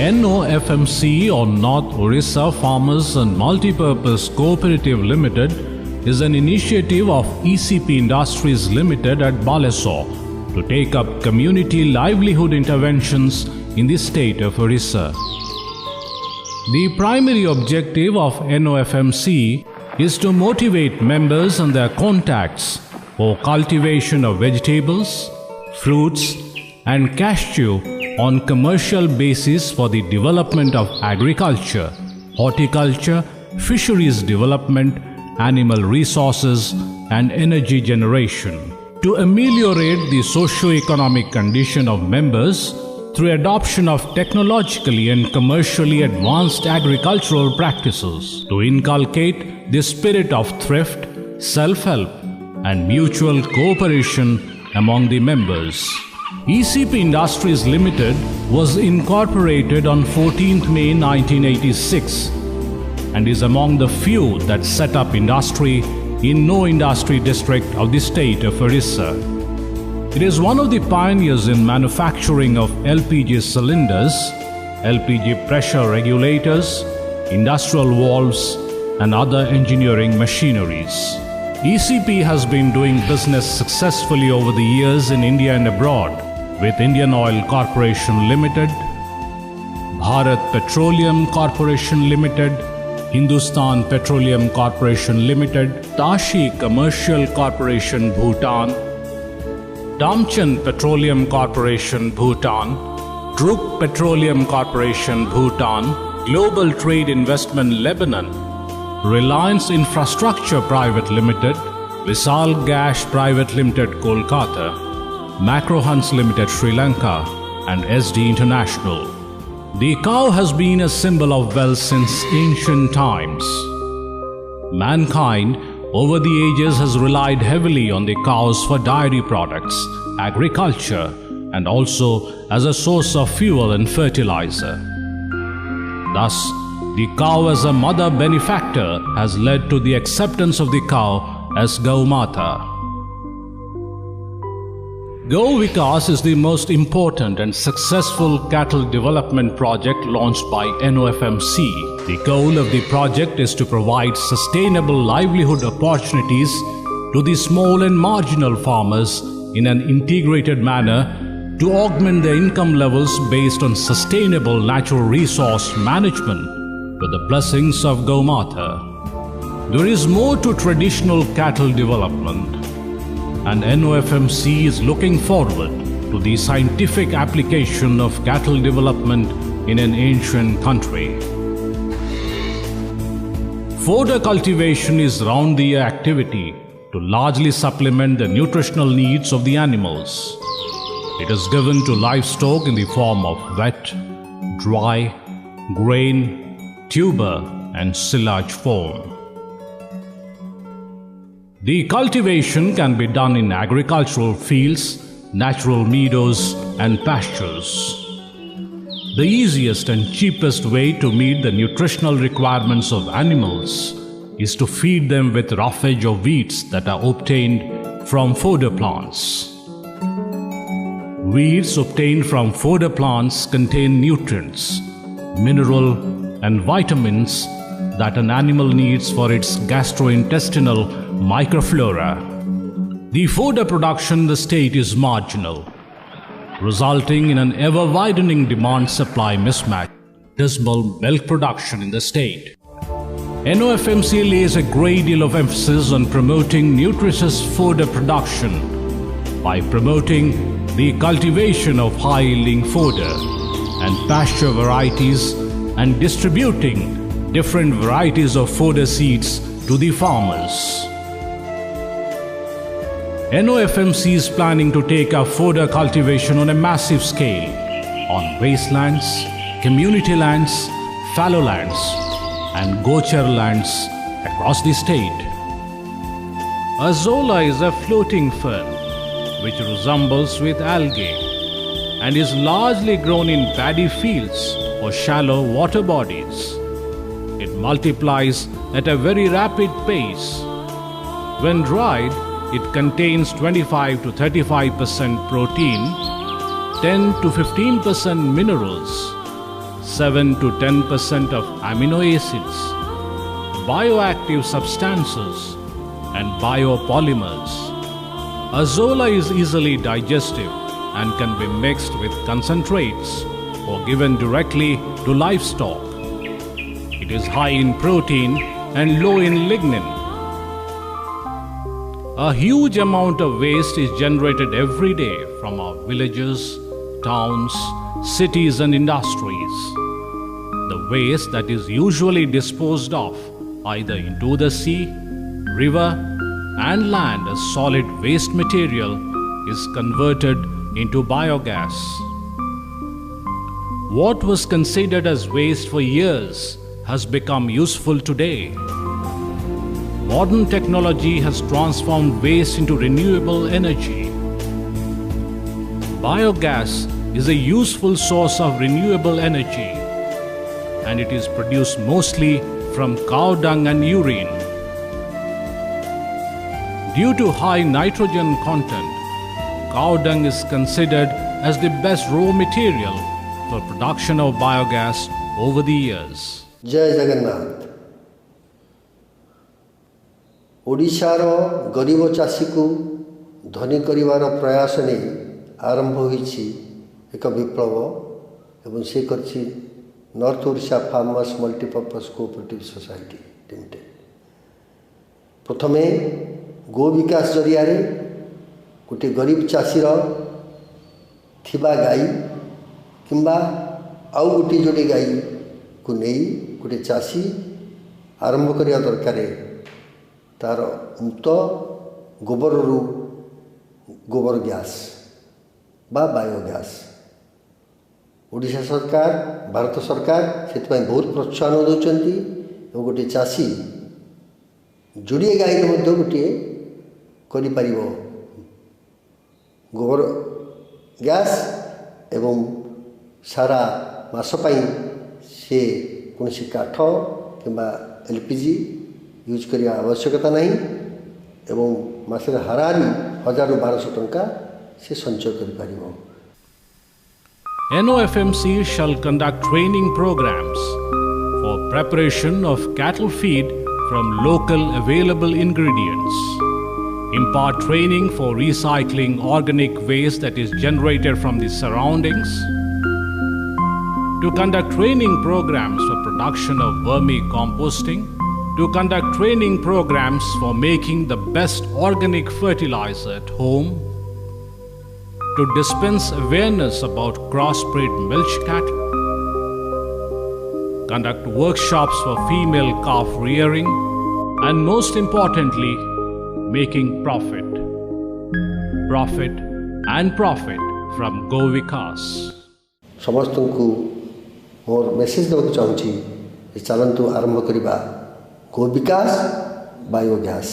NOFMC, or North Orissa Farmers and Multipurpose Cooperative Limited, is an initiative of ECP Industries Limited at Balesore to take up community livelihood interventions in the state of Orissa. The primary objective of NOFMC is to motivate members and their contacts for cultivation of vegetables, fruits, and cashew on commercial basis for the development of agriculture, horticulture, fisheries development, animal resources, and energy generation, to ameliorate the socio-economic condition of members through adoption of technologically and commercially advanced agricultural practices, to inculcate the spirit of thrift, self-help, and mutual cooperation among the members. ECP Industries Limited was incorporated on 14th May 1986 and is among the few that set up industry in no industry district of the state of Orissa. It is one of the pioneers in manufacturing of LPG cylinders, LPG pressure regulators, industrial valves, and other engineering machineries. ECP has been doing business successfully over the years in India and abroad with Indian Oil Corporation Limited, Bharat Petroleum Corporation Limited, Hindustan Petroleum Corporation Limited, Tashi Commercial Corporation Bhutan, Damchand Petroleum Corporation Bhutan, Druk Petroleum Corporation Bhutan, Global Trade Investment Lebanon, Reliance Infrastructure Private Limited, Visal Gas Private Limited Kolkata, Macrohans Limited Sri Lanka, and SD International. The cow has been a symbol of wealth since ancient times. Mankind over the ages has relied heavily on the cows for dairy products, agriculture, and also as a source of fuel and fertilizer. Thus, the cow as a mother benefactor has led to the acceptance of the cow as Gaumata. Go Vikas is the most important and successful cattle development project launched by NOFMC. The goal of the project is to provide sustainable livelihood opportunities to the small and marginal farmers in an integrated manner to augment their income levels based on sustainable natural resource management with the blessings of Gaumata. There is more to traditional cattle development, and NOFMC is looking forward to the scientific application of cattle development in an ancient country. Fodder cultivation is round-the-year activity to largely supplement the nutritional needs of the animals. It is given to livestock in the form of wet, dry, grain, tuber, and silage form. The cultivation can be done in agricultural fields, natural meadows, and pastures. The easiest and cheapest way to meet the nutritional requirements of animals is to feed them with roughage or weeds that are obtained from fodder plants. Weeds obtained from fodder plants contain nutrients, mineral, and vitamins that an animal needs for its gastrointestinal microflora. The fodder production in the state is marginal, resulting in an ever-widening demand-supply mismatch, dismal milk production in the state. NOFMC lays a great deal of emphasis on promoting nutritious fodder production by promoting the cultivation of high-yielding fodder and pasture varieties and distributing different varieties of fodder seeds to the farmers. NOFMC is planning to take up fodder cultivation on a massive scale on wastelands, community lands, fallow lands, and gochar lands across the state. Azolla is a floating fern which resembles with algae and is largely grown in paddy fields or shallow water bodies. It multiplies at a very rapid pace. When dried, it contains 25 to 35% protein, 10 to 15% minerals, 7 to 10% of amino acids, bioactive substances, and biopolymers. Azolla is easily digestive and can be mixed with concentrates or given directly to livestock. It is high in protein and low in lignin. A huge amount of waste is generated every day from our villages, towns, cities, and industries. The waste that is usually disposed of either into the sea, river, and land as solid waste material is converted into biogas. What was considered as waste for years has become useful today. Modern technology has transformed waste into renewable energy. Biogas is a useful source of renewable energy, and it is produced mostly from cow dung and urine. Due to high nitrogen content, cow dung is considered as the best raw material for production of biogas over the years. जय जगन्नाथ। ओडिशार गरीब चाषी को धनी करिवार प्रयास नहीं आरंभ होइछि एक विप्लव एवं से करछि north Odisha farmers multipurpose cooperative society limited. प्रथमे गो विकास जरिया रे गोटे गरीब चाषीर थिबा गाई किंबा आउ गोटे जोड़े गाई को नहीं गोटे चाषी आरंभ करिया दरकार। तार मुक्त गोबर रु गोबर गैस बा बायोगैस ओडिशा सरकार भारत सरकार से बहुत प्रोत्साहन दौरान गोटे चाषी जोड़े गाई गोटे कर गोबर गैस एवं सारा मासपाई से कौन काठ कि एलपीजी यूज करिया आवश्यकता नहीं एवं मासरे हारारी 1000-1200 टंका से संचय कर पारिबो। NOFMC shall conduct training programs for preparation of cattle feed from local available ingredients, impart training for recycling organic waste that is generated from the surroundings, to conduct training programs for production of vermicomposting, to conduct training programs for making the best organic fertilizer at home, to dispense awareness about crossbred milch cattle, conduct workshops for female calf rearing, and most importantly, making profit from Go Vikas. समस्त को मोर message देवाक चाहूँगी चलतु आरंभ करवा गो विकास biogas.